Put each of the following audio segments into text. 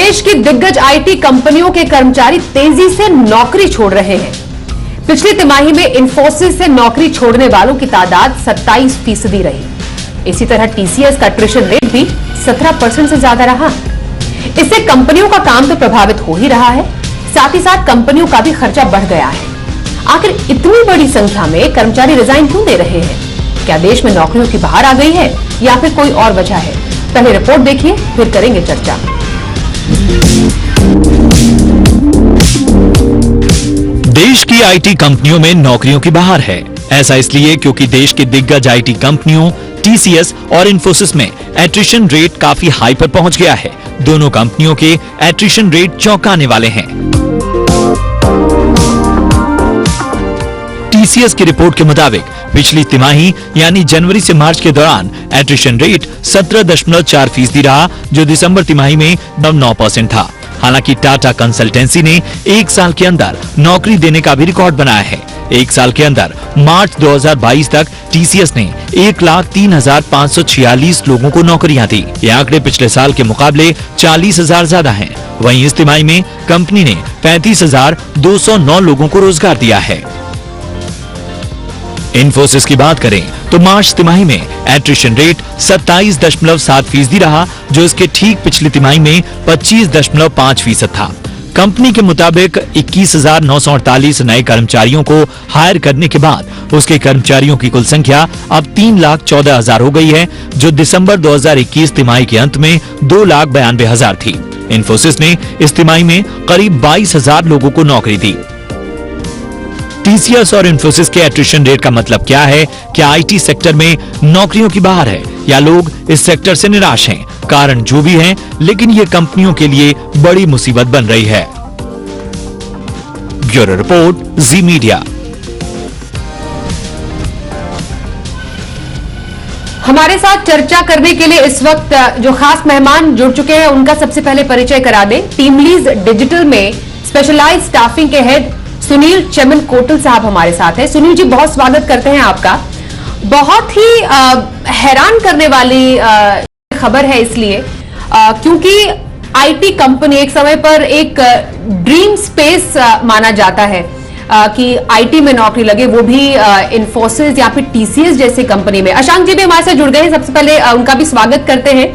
देश की दिग्गज आईटी कंपनियों के कर्मचारी तेजी से नौकरी छोड़ रहे हैं। पिछली तिमाही में इंफोसिस से नौकरी छोड़ने वालों की तादाद 27% रही। इसी तरह टीसीएस का अट्रिशन रेट भी 17% से ज्यादा रहा। इससे कंपनियों का काम तो प्रभावित हो ही रहा है, साथ ही साथ कंपनियों का भी खर्चा बढ़ गया है। आखिर इतनी बड़ी संख्या में कर्मचारी रिजाइन क्यों दे रहे हैं? क्या देश में नौकरियों की बहार आ गई है या फिर कोई और वजह है? पहले रिपोर्ट देखिए, फिर करेंगे चर्चा। देश की आईटी कंपनियों में नौकरियों की बहार है। ऐसा इसलिए क्योंकि देश की दिग्गज आईटी कंपनियों टीसीएस और इंफोसिस में एट्रिशन रेट काफी हाई पर पहुंच गया है। दोनों कंपनियों के एट्रिशन रेट चौंकाने वाले हैं। टीसीएस की रिपोर्ट के मुताबिक पिछली तिमाही यानी जनवरी से मार्च के दौरान एट्रिशन रेट 17.4% रहा, जो दिसंबर तिमाही में 9% था। हालांकि टाटा कंसल्टेंसी ने एक साल के अंदर नौकरी देने का भी रिकॉर्ड बनाया है। एक साल के अंदर मार्च 2022 तक टीसीएस ने 1,03,546 लोगों को नौकरियां दी। ये आंकड़े पिछले साल के मुकाबले 40,000 ज्यादा हैं। वहीं इस तिमाही में कंपनी ने 35,209 लोगों को रोजगार दिया है। इंफोसिस की बात करें तो मार्च तिमाही में एट्रिशन रेट 27.7% रहा, जो इसके ठीक पिछली तिमाही में 25.5% था। कंपनी के मुताबिक 21,948 नए कर्मचारियों को हायर करने के बाद उसके कर्मचारियों की कुल संख्या अब 3,14,000 हो गई है, जो दिसंबर 2021 तिमाही के अंत में 2,92,000 थी। इंफोसिस ने इस तिमाही में करीब 22,000 लोगों को नौकरी दी। टीसीएस और इंफोसिस के एट्रिशन रेट का मतलब क्या है? क्या आईटी सेक्टर में नौकरियों की बहार है या लोग इस सेक्टर से निराश हैं? कारण जो भी है, लेकिन ये कंपनियों के लिए बड़ी मुसीबत बन रही है। ब्यूरो रिपोर्ट, जी मीडिया। हमारे साथ चर्चा करने के लिए इस वक्त जो खास मेहमान जुड़ चुके हैं, उनका सबसे पहले परिचय करा दें। टीम लीज डिजिटल में स्पेशलाइज्ड स्टाफिंग के हेड सुनील चमन कोटल साहब हमारे साथ हैं। सुनील जी, बहुत स्वागत करते हैं आपका। बहुत ही हैरान करने वाली खबर है, इसलिए क्योंकि आईटी कंपनी एक समय पर एक ड्रीम स्पेस माना जाता है कि आईटी में नौकरी लगे, वो भी इंफोसिस या फिर टीसीएस जैसी कंपनी में। अशांक जी भी हमारे साथ जुड़ गए हैं, सबसे पहले उनका भी स्वागत करते हैं।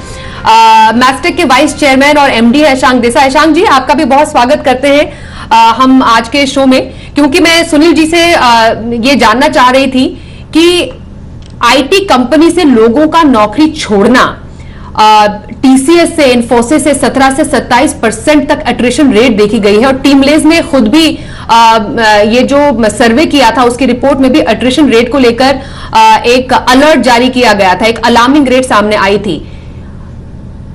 मैस्टेक के वाइस चेयरमैन और एमडी है अशांक देसाई। अशांक जी, आपका भी बहुत स्वागत करते हैं हम आज के शो में, क्योंकि मैं सुनील जी से ये जानना चाह रही थी कि आईटी कंपनी से लोगों का नौकरी छोड़ना, टीसीएस से इंफोसिस से 17 से 27% तक एट्रिशन रेट देखी गई है। और टीम लीज ने खुद भी ये जो सर्वे किया था, उसकी रिपोर्ट में भी एट्रिशन रेट को लेकर एक अलर्ट जारी किया गया था, एक अलार्मिंग रेट सामने आई थी।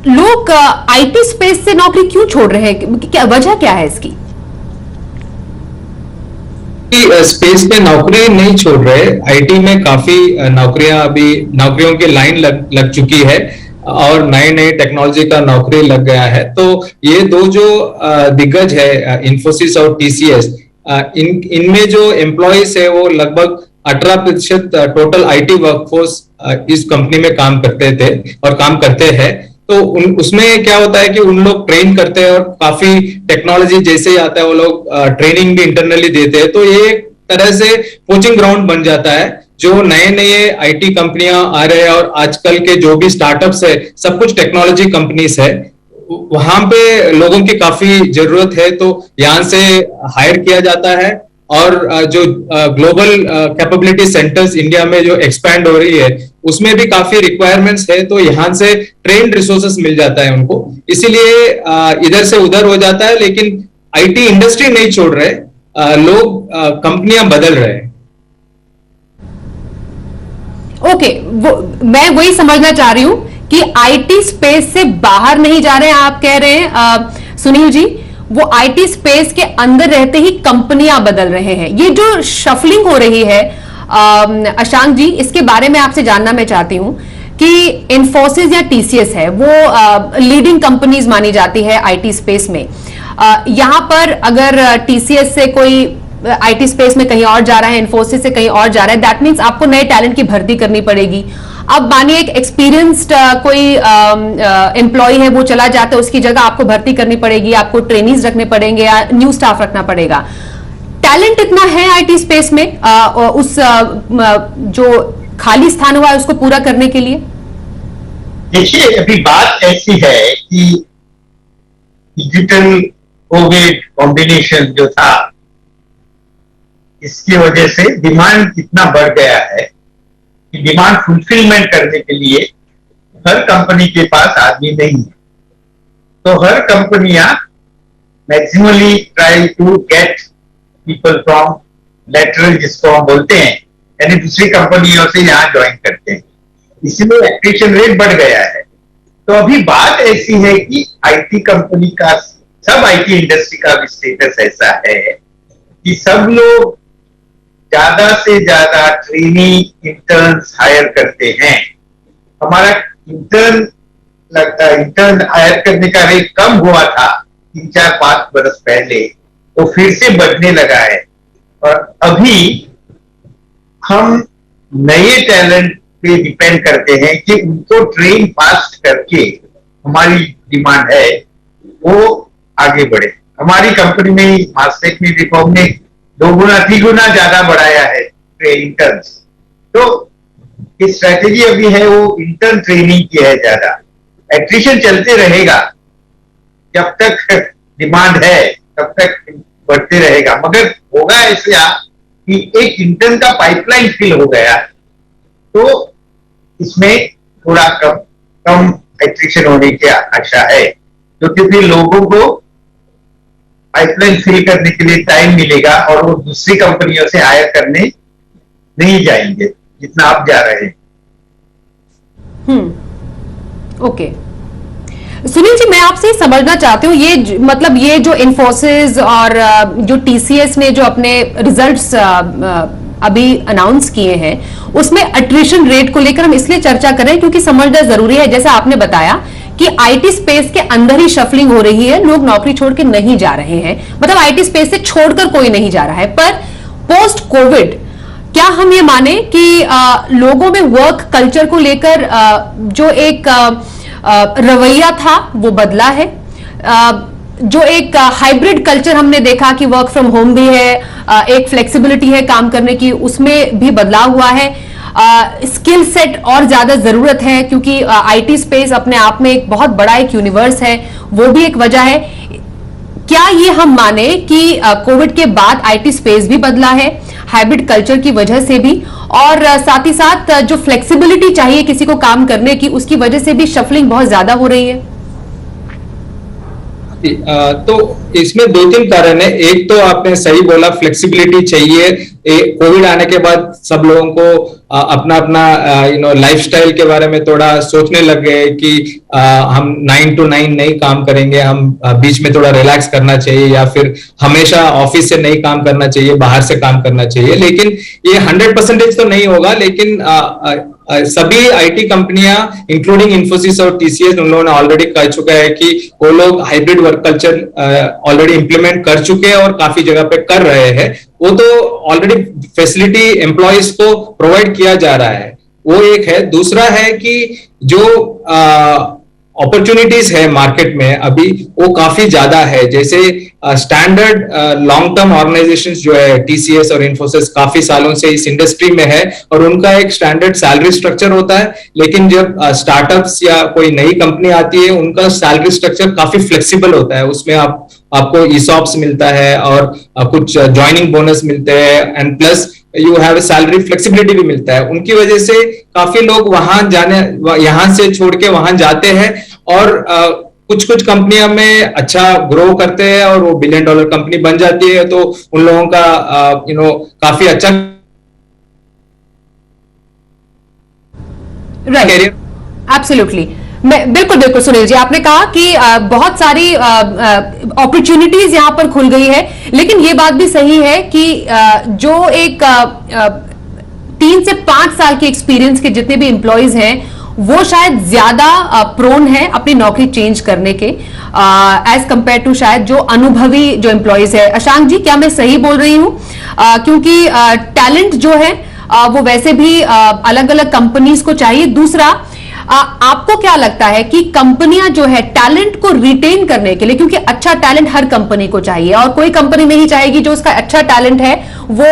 लोग आईटी स्पेस से नौकरी क्यों छोड़ रहे हैं? क्या वजह क्या है इसकी? स्पेस पे नौकरी नहीं छोड़ रहे। आईटी में काफी नौकरियों की लाइन लग चुकी है और नए टेक्नोलॉजी का नौकरी लग गया है। तो ये दो जो दिग्गज है, इंफोसिस और टीसीएस, इनमें जो एम्प्लॉयज है वो लगभग 18% टोटल आईटी वर्कफोर्स इस कंपनी में काम करते थे और काम करते हैं। तो उसमें क्या होता है कि उन लोग ट्रेन करते हैं और काफी टेक्नोलॉजी जैसे ही आता है वो लोग ट्रेनिंग भी इंटरनली देते हैं। तो ये एक तरह से कोचिंग ग्राउंड बन जाता है। जो नए आईटी कंपनियां आ रहे हैं और आजकल के जो भी स्टार्टअप्स है, सब कुछ टेक्नोलॉजी कंपनीज है, वहां पे लोगों की काफी जरूरत है। तो यहाँ से हायर किया जाता है और जो ग्लोबल कैपेबिलिटी सेंटर्स इंडिया में जो एक्सपैंड हो रही है, उसमें भी काफी रिक्वायरमेंट्स है। तो यहाँ से ट्रेन्ड रिसोर्सेस मिल जाता है उनको, इसीलिए इधर से उधर हो जाता है। लेकिन आईटी इंडस्ट्री नहीं छोड़ रहे, लोग कंपनियां बदल रहे हैं। ओके, मैं वही समझना चाह रही हूं कि आईटी स्पेस से बाहर नहीं जा रहे हैं, आप कह रहे हैं सुनील जी। वो आईटी स्पेस के अंदर रहते ही कंपनियां बदल रहे हैं। ये जो शफलिंग हो रही है अशांक जी, इसके बारे में आपसे जानना मैं चाहती हूं कि इंफोसिस या टीसीएस है, वो लीडिंग कंपनीज मानी जाती है आईटी स्पेस में। यहां पर अगर टीसीएस से कोई आईटी स्पेस में कहीं और जा रहा है, इंफोसिस से कहीं और जा रहा है, दैट मीन्स आपको नए टैलेंट की भर्ती करनी पड़ेगी, अब मानिए एक एक्सपीरियंस्ड कोई एम्प्लॉय है, वो चला जाता है, उसकी जगह आपको भर्ती करनी पड़ेगी, आपको ट्रेनीज रखने पड़ेंगे या न्यू स्टाफ रखना पड़ेगा। टैलेंट इतना है आईटी स्पेस में उस जो खाली स्थान हुआ है उसको पूरा करने के लिए? देखिए, अभी बात ऐसी है कि डिजिटल कोविड कॉम्बिनेशन जो था, इसकी वजह से डिमांड इतना बढ़ गया है कि डिमांड फुलफिलमेंट करने के लिए हर कंपनी के पास आदमी नहीं है। तो हर कंपनियां maximally try to get people from lateral, जिसको हम बोलते हैं, यानी दूसरी कंपनियों से यहाँ ज्वाइन करते हैं, इसलिए एट्रिशन रेट बढ़ गया है। तो अभी बात ऐसी है कि आईटी कंपनी का, सब आईटी इंडस्ट्री का भी स्टेटस ऐसा है कि सब लोग ज्यादा से ज्यादा ट्रेनी इंटर्न्स हायर करते हैं। हमारा इंटर्न हायर करने का रेट कम हुआ था 3-4-5 बरस पहले, तो फिर से बढ़ने लगा है। और अभी हम नए टैलेंट पे डिपेंड करते हैं कि उनको ट्रेन फास्ट करके हमारी डिमांड है वो आगे बढ़े। हमारी कंपनी में मास्टेक में रिफॉर्म ने 2 गुना 3 गुना ज्यादा बढ़ाया है इंटर्न्स। तो ये स्ट्रैटेजी अभी है वो इंटर्न ट्रेनिंग की है ज्यादा। एट्रिशन चलते रहेगा, जब तक डिमांड है तब तक बढ़ते रहेगा, मगर होगा ऐसा कि एक इंटर्न का पाइपलाइन फिल हो गया तो इसमें थोड़ा कम एट्रिशन होने की आशा है, क्योंकि फिर लोगों को पाइपलाइन फिल करने के लिए टाइम मिलेगा और वो दूसरी कंपनियों से हायर करने नहीं जाएंगे जितना आप जा रहे हैं। ओके सुनील जी, मैं आपसे समझना चाहती हूँ, ये मतलब ये जो इन्फोसिस और जो टीसीएस ने जो अपने रिजल्ट्स अभी अनाउंस किए हैं, उसमें अट्रिशन रेट को लेकर हम इसलिए चर्चा कर रहे हैं क्योंकि समझना जरूरी है। जैसा आपने बताया कि आईटी स्पेस के अंदर ही शफलिंग हो रही है, लोग नौकरी छोड़ के नहीं जा रहे हैं, मतलब आईटी स्पेस से छोड़कर कोई नहीं जा रहा है। पर पोस्ट कोविड क्या हम ये माने कि लोगों में वर्क कल्चर को लेकर जो एक रवैया था वो बदला है? जो एक हाइब्रिड कल्चर हमने देखा कि वर्क फ्रॉम होम भी है, एक फ्लेक्सिबिलिटी है काम करने की, उसमें भी बदलाव हुआ है। स्किल सेट और ज्यादा जरूरत है क्योंकि आईटी स्पेस अपने आप में एक बहुत बड़ा एक यूनिवर्स है, वो भी एक वजह है। क्या ये हम माने कि कोविड के बाद आईटी स्पेस भी बदला है हाइब्रिड कल्चर की वजह से भी, और साथ ही साथ जो फ्लेक्सिबिलिटी चाहिए किसी को काम करने की, उसकी वजह से भी शफलिंग बहुत ज्यादा हो रही है? तो इसमें 2-3 कारण है। एक तो आपने सही बोला, फ्लेक्सिबिलिटी चाहिए। कोविड आने के बाद सब लोगों को अपना अपना लाइफस्टाइल के बारे में थोड़ा सोचने लग गए कि हम 9 to 9 नहीं काम करेंगे, हम बीच में थोड़ा रिलैक्स करना चाहिए या फिर हमेशा ऑफिस से नहीं काम करना चाहिए, बाहर से काम करना चाहिए। लेकिन ये 100% तो नहीं होगा, लेकिन सभी आईटी कंपनियां इंक्लूडिंग इन्फोसिस और टीसीएस उन लोगों ने ऑलरेडी कह चुका है कि वो लोग hybrid work culture already implement कर चुके हैं और काफी जगह पे कर रहे हैं। वो तो ऑलरेडी फैसिलिटी एम्प्लॉयज को प्रोवाइड किया जा रहा है, वो एक है। दूसरा है कि जो अपॉर्चुनिटीज है मार्केट में अभी वो काफी ज्यादा है। जैसे स्टैंडर्ड लॉन्ग टर्म ऑर्गेनाइजेशंस जो है टीसीएस और इन्फोसिस काफी सालों से इस इंडस्ट्री में है और उनका एक स्टैंडर्ड सैलरी स्ट्रक्चर होता है। लेकिन जब स्टार्टअप्स या कोई नई कंपनी आती है उनका सैलरी स्ट्रक्चर काफी फ्लेक्सिबल होता है। उसमें आपको ईसॉप्स मिलता है और कुछ ज्वाइनिंग बोनस मिलते हैं and plus you have salary flexibility भी मिलता है। उनकी वजह से काफी लोग यहाँ से छोड़ के वहां जाते हैं और कुछ कंपनियां में अच्छा ग्रो करते हैं और वो $1 बिलियन कंपनी बन जाती है, तो उन लोगों का काफी अच्छा राइट। एब्सोल्युटली, बिल्कुल सुनील जी, आपने कहा कि बहुत सारी अपॉर्चुनिटीज यहां पर खुल गई है, लेकिन ये बात भी सही है कि जो एक 3 से 5 साल के एक्सपीरियंस के जितने भी एम्प्लॉयज हैं वो शायद ज्यादा प्रोन है अपनी नौकरी चेंज करने के एज कंपेयर टू शायद जो अनुभवी जो एम्प्लॉयज है। अशांक जी, क्या मैं सही बोल रही हूं? क्योंकि टैलेंट जो है वो वैसे भी अलग अलग कंपनीज को चाहिए। दूसरा, आपको क्या लगता है कि कंपनियां जो है टैलेंट को रिटेन करने के लिए, क्योंकि अच्छा टैलेंट हर कंपनी को चाहिए और कोई कंपनी नहीं चाहेगी जो उसका अच्छा टैलेंट है वो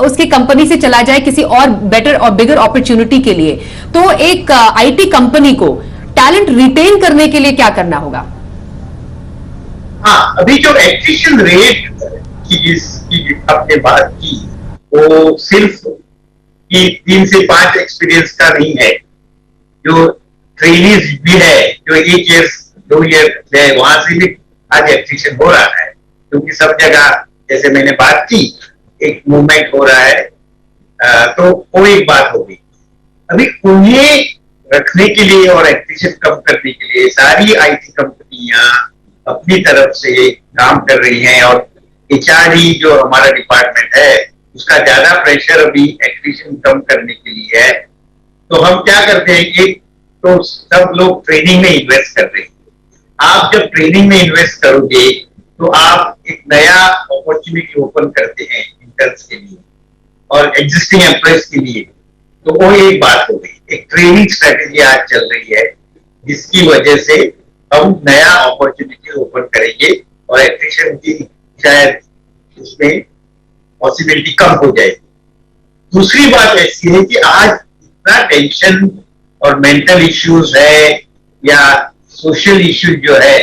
उसकी कंपनी से चला जाए किसी और बेटर और बिगर अपॉर्चुनिटी के लिए, तो एक आईटी कंपनी को टैलेंट रिटेन करने के लिए क्या करना होगा? हाँ, अभी जो एट्रिशन रेट की जिसकी आपने बात की वो सिर्फ कि 3 से 5 एक्सपीरियंस का नहीं है। जो ट्रेनिज भी है जो 1 ईयर 2 ईयर है वहां से भी आज एट्रिशन हो रहा है, क्योंकि सब जगह जैसे मैंने बात की एक मूवमेंट हो रहा है। तो वो एक बात होगी। अभी उन्हें रखने के लिए और एट्रिशन कम करने के लिए सारी आईटी कंपनियां अपनी तरफ से काम कर रही हैं और एचआरडी जो हमारा डिपार्टमेंट है उसका ज्यादा प्रेशर अभी एट्रिशन कम करने के लिए है। तो हम क्या करते हैं कि तो सब लोग ट्रेनिंग में इन्वेस्ट कर रहे हैं। आप जब ट्रेनिंग में इन्वेस्ट करोगे तो आप एक नया अपॉर्चुनिटी ओपन करते हैं इंटर्न्स के लिए और एग्जिस्टिंग एम्प्लॉयज के लिए। तो वो एक बात हो गई। एक ट्रेनिंग स्ट्रेटेजी आज चल रही है जिसकी वजह से हम नया अपॉर्चुनिटी ओपन करेंगे और एट्रिशन की शायद उसमें पॉसिबिलिटी कम हो जाएगी। दूसरी बात ऐसी है कि आज इतना टेंशन और मेंटल इश्यूज है या सोशल इश्यूज जो है,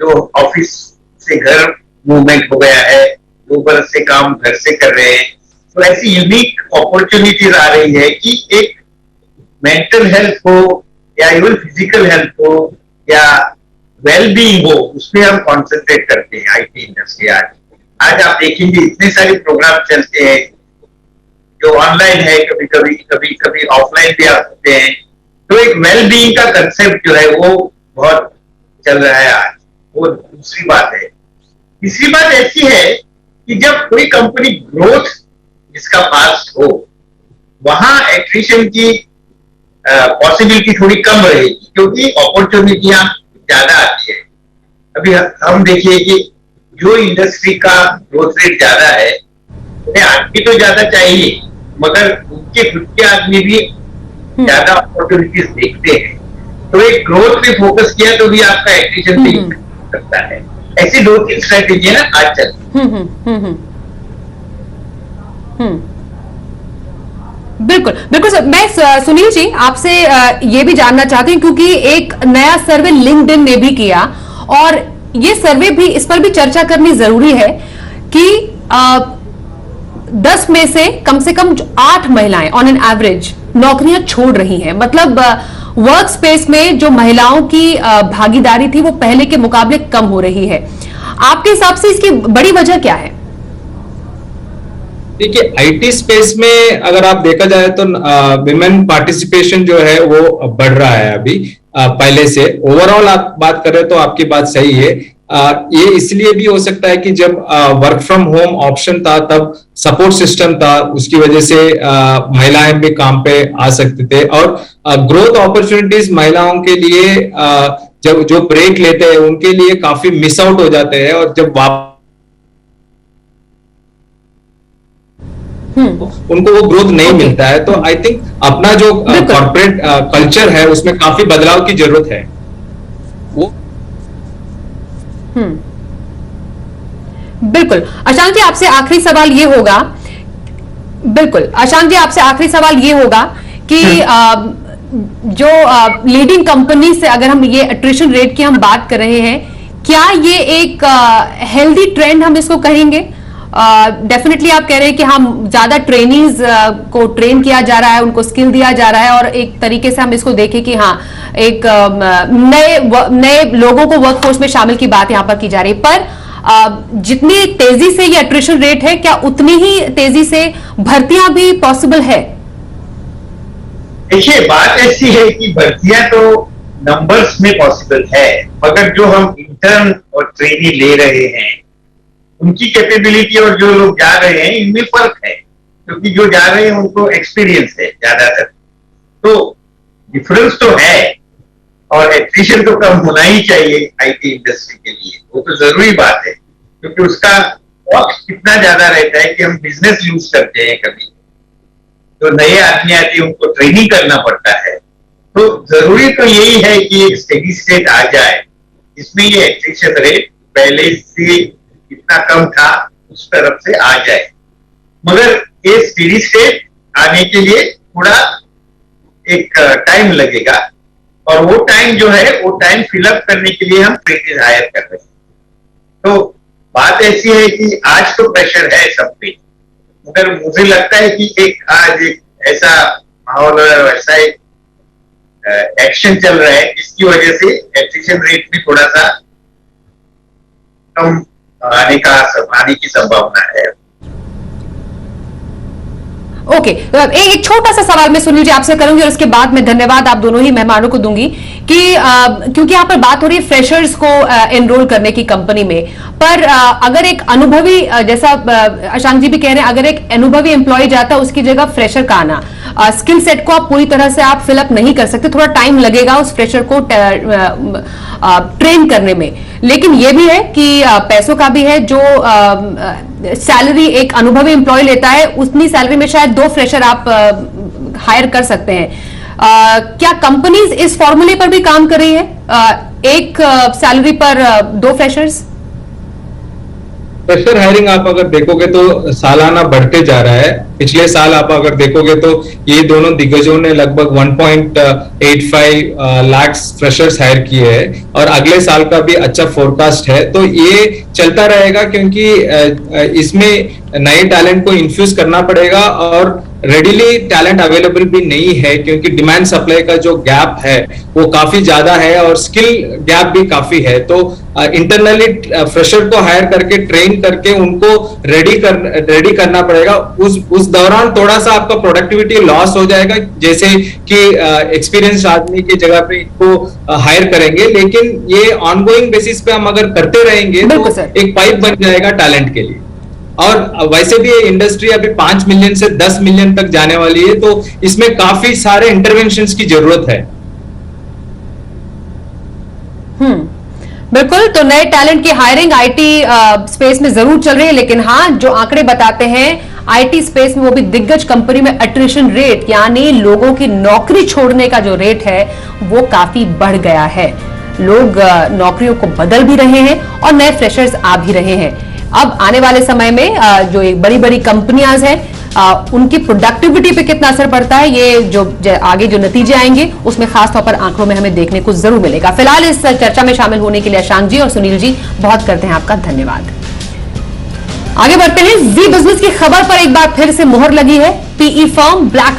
जो ऑफिस से घर मूवमेंट हो गया है, 2 बरस से काम घर से कर रहे हैं, तो ऐसी यूनिक अपॉर्चुनिटीज आ रही है कि एक मेंटल हेल्थ हो या इवन फिजिकल हेल्थ हो या वेल बीइंग हो, उसमें हम कॉन्सेंट्रेट करते हैं आईटी इंडस्ट्री। आज आप देखेंगे इतने सारे प्रोग्राम चलते हैं जो ऑनलाइन है, कभी ऑफलाइन भी आ सकते हैं। तो एक वेल बीइंग का कंसेप्ट जो है वो बहुत चल रहा है आज। वो दूसरी बात है। तीसरी बात ऐसी है कि जब कोई कंपनी ग्रोथ जिसका फास्ट हो वहां एट्रिशन की पॉसिबिलिटी थोड़ी कम रहेगी क्योंकि अपॉर्चुनिटियां ज्यादा आती है। अभी हम देखिए कि जो इंडस्ट्री का ग्रोथ रेट ज्यादा है उन्हें आदमी तो ज्यादा चाहिए मगर उनके खुद के आदमी भी ज्यादा अपॉर्चुनिटीज देखते हैं। तो एक ग्रोथ पे फोकस किया तो भी आपका एट्रिशन भी सकता है। ऐसी 2-3 स्ट्रेटेजी ना आज चलती। बिल्कुल बिल्कुल सर। मैं सुनील जी आपसे ये भी जानना चाहती हूँ क्योंकि एक नया सर्वे लिंक्डइन ने भी किया और ये सर्वे भी इस पर भी चर्चा करनी जरूरी है कि 10 में से कम 8 महिलाएं ऑन एन एवरेज नौकरियां छोड़ रही हैं। मतलब वर्क स्पेस में जो महिलाओं की भागीदारी थी वो पहले के मुकाबले कम हो रही है। आपके हिसाब से इसकी बड़ी वजह क्या है? देखिए, आईटी स्पेस में अगर आप देखा जाए तो विमेन पार्टिसिपेशन जो है वो बढ़ रहा है अभी पहले से। ओवरऑल आप बात कर रहे हो तो आपकी बात सही है। ये इसलिए भी हो सकता है कि जब वर्क फ्रॉम होम ऑप्शन था तब सपोर्ट सिस्टम था, उसकी वजह से महिलाएं भी काम पे आ सकते थे और ग्रोथ अपॉर्चुनिटीज महिलाओं के लिए जब जो ब्रेक लेते हैं उनके लिए काफी मिस आउट हो जाते हैं और जब उनको वो ग्रोथ नहीं मिलता है। तो आई थिंक अपना जो कॉर्पोरेट कल्चर है उसमें काफी बदलाव की जरूरत है। वो बिल्कुल। अशांक जी आपसे आखिरी सवाल ये होगा, बिल्कुल अशांक जी आपसे आखिरी सवाल ये होगा कि जो लीडिंग कंपनी से अगर हम ये अट्रिशन रेट की हम बात कर रहे हैं, क्या ये एक हेल्दी ट्रेंड हम इसको कहेंगे? डेफिनेटली आप कह रहे हैं कि हम ज्यादा ट्रेनीज को ट्रेन किया जा रहा है, उनको स्किल दिया जा रहा है और एक तरीके से हम इसको देखें कि हाँ एक नए लोगों को वर्कफोर्स में शामिल की बात यहां पर की जा रही है। पर जितनी तेजी से ये अट्रिशन रेट है, क्या उतनी ही तेजी से भर्तियां भी पॉसिबल है? देखिए, बात ऐसी है कि भर्तियां तो नंबर्स में पॉसिबल है मगर जो हम इंटर्न और ट्रेनी ले रहे हैं उनकी कैपेबिलिटी और जो लोग जा रहे हैं इनमें फर्क है, क्योंकि जो जा रहे हैं उनको एक्सपीरियंस है ज्यादातर। तो डिफरेंस तो है और एट्रिशन तो कम होना ही चाहिए आईटी इंडस्ट्री के लिए, वो तो जरूरी बात है क्योंकि उसका कॉस्ट कितना ज्यादा रहता है कि हम बिजनेस लूज करते हैं कभी जो नए आदमी आते हैं उनको ट्रेनिंग करना पड़ता है। तो जरूरी तो यही है कि एक स्टेडी स्टेट आ जाए, इसमें ये एट्रिशन रेट पहले से इतना कम था उस तरफ से आ जाए। मगर ये स्टेडी स्टेट आने के लिए थोड़ा एक टाइम लगेगा, और वो टाइम जो है वो टाइम फिलअप करने के लिए हम ट्रेनिंग हायर कर रहे हैं। तो बात ऐसी है कि आज तो प्रेशर है सब पे, मगर मुझे लगता है कि आज एक ऐसा माहौल, ऐसा एक एक्शन चल रहा है जिसकी वजह से एट्रिशन रेट में थोड़ा सा कम आने की संभावना है। ओके, एक छोटा सा सवाल मैं सुन लीजिए आपसे करूंगी और उसके बाद मैं धन्यवाद आप दोनों ही मेहमानों को दूंगी कि क्योंकि यहाँ पर बात हो रही है फ्रेशर्स को एनरोल करने की कंपनी में, पर अगर एक अनुभवी, जैसा अशांक जी भी कह रहे हैं, अगर एक अनुभवी एम्प्लॉय जाता है उसकी जगह फ्रेशर का आना, स्किल सेट को आप पूरी तरह से आप फिलअप नहीं कर सकते, थोड़ा टाइम लगेगा उस फ्रेशर को ट्रेन करने में। लेकिन यह भी है कि पैसों का भी है, जो सैलरी एक अनुभवी एम्प्लॉय लेता है उतनी सैलरी में शायद 2 फ्रेशर आप हायर कर सकते हैं। क्या कंपनीज इस फॉर्मूले पर भी काम कर रही है, एक सैलरी पर 2 फ्रेशर्स? फ्रेशर हायरिंग आप अगर देखोगे तो सालाना बढ़ते जा रहा है। पिछले साल आप अगर देखोगे तो ये दोनों दिग्गजों ने लगभग 1.85 लाख फ्रेशर्स हायर किए हैं, और अगले साल का भी अच्छा फोरकास्ट है। तो ये चलता रहेगा क्योंकि इसमें नए टैलेंट को इन्फ्यूज करना पड़ेगा, और रेडिली टैलेंट अवेलेबल भी नहीं है क्योंकि डिमांड सप्लाई का जो गैप है वो काफी ज्यादा है और स्किल गैप भी काफी है। तो इंटरनली फ्रेशर को हायर करके ट्रेन करके उनको रेडी करना पड़ेगा। उस दौरान थोड़ा सा आपका प्रोडक्टिविटी लॉस हो जाएगा, जैसे कि एक्सपीरियंस आदमी की जगह पे इनको हायर करेंगे, लेकिन ये ऑनगोइंग बेसिस पे हम अगर करते रहेंगे तो एक पाइप बन जाएगा टैलेंट के लिए। और वैसे भी ये इंडस्ट्री अभी 5 मिलियन से 10 मिलियन तक जाने वाली है, तो इसमें काफी सारे इंटरवेंशंस की जरूरत है। बिल्कुल, तो नए टैलेंट की हायरिंग आईटी स्पेस में जरूर चल रही है, लेकिन हाँ, जो आंकड़े बताते हैं आईटी स्पेस में, वो भी दिग्गज कंपनी में अट्रिशन रेट यानी लोगों की नौकरी छोड़ने का जो रेट है वो काफी बढ़ गया है। लोग नौकरियों को बदल भी रहे हैं और नए फ्रेशर्स आ भी रहे हैं। अब आने वाले समय में जो एक बड़ी बड़ी कंपनियां हैं उनकी प्रोडक्टिविटी पे कितना असर पड़ता है, ये जो आगे जो नतीजे आएंगे उसमें खासतौर पर आंकड़ों में हमें देखने को जरूर मिलेगा। फिलहाल इस चर्चा में शामिल होने के लिए अशांक जी और सुनील जी बहुत करते हैं आपका धन्यवाद। आगे बढ़ते हैं, जी बिजनेस की खबर पर एक बार फिर से मोहर लगी है। PE firm black